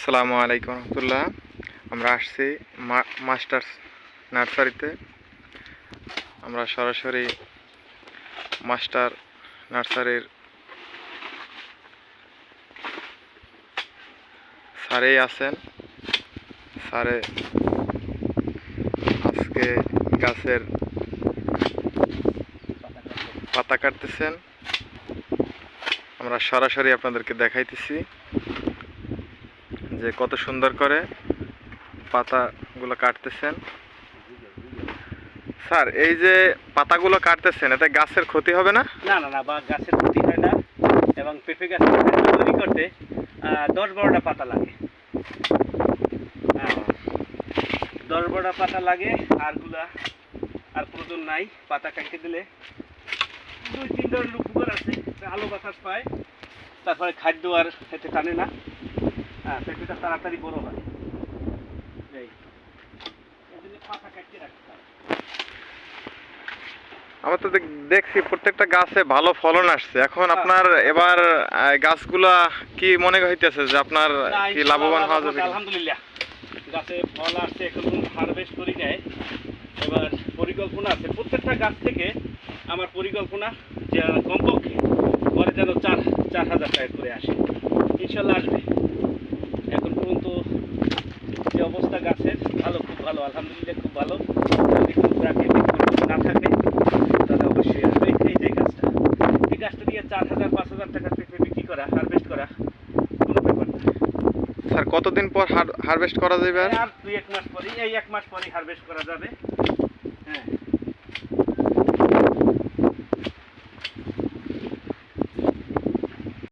আসসালামু আলাইকুম রহমতুল্লাহ। আমরা আসছি মাস্টার্স নার্সারিতে। আমরা সরাসরি মাস্টার নার্সারির স্যারেই আছেন। স্যারে আজকে গাছের পাতা কাটতেছেন। আমরা সরাসরি আপনাদেরকে দেখাইতেছি যে কত সুন্দর করে পাতাগুলো কাটতেছেন। স্যার, এই যে পাতাগুলো কাটতেছেন এতে গাছের ক্ষতি হবে না? না না না, বা গাছের ক্ষতি হয় না। এবং পেঁপে গাছ তৈরি করতে 10-12টা পাতা লাগে। 10-12টা পাতা লাগে। আর প্রয়োজন নাই। পাতা কাটতে দিলে 2-3 ধরনের উপকার আছে। আলো বাতাস পায়, তারপরে খাদ্য আর এতে টানে না। পেঁপেটা তাড়াতাড়ি বড় হয়। পাতা কাটতে রাখতে হবে। আমরা তো দেখছি প্রত্যেকটা গাছে ভালো ফলন আসছে। এখন আপনার এবার গাছগুলা কি মনে হইতেছে যে আপনার কি লাভবান হওয়া যাবে? আলহামদুলিল্লাহ, গাছে ফল আসছে। এখন হারভেস্ট করি নাই। এবার পরিকল্পনা আছে প্রত্যেকটা গাছ থেকে। আমার পরিকল্পনা যে কমপক্ষে ঘরে যেন 4,000 টাকা করে আসে। ইনশাল্লাহ আসবে। এখন পর্যন্ত যে অবস্থা গাছের, ভালো, খুব ভালো, আলহামদুলিল্লাহ, খুব ভালো। যদি কোনো প্রাকৃতিক পরিবর্তন না থাকে তাহলে অবশ্যই আসবে। এই গাছটা দিয়ে 4,000-5,000 টাকা পেঁপে বিক্রি করা, হারভেস্ট করা কোনো ব্যাপার না। স্যার, কতদিন পর হারভেস্ট করা যাবে? আর 2-1 মাস পরেই, এই 1 মাস পরেই হারভেস্ট করা যাবে। হ্যাঁ।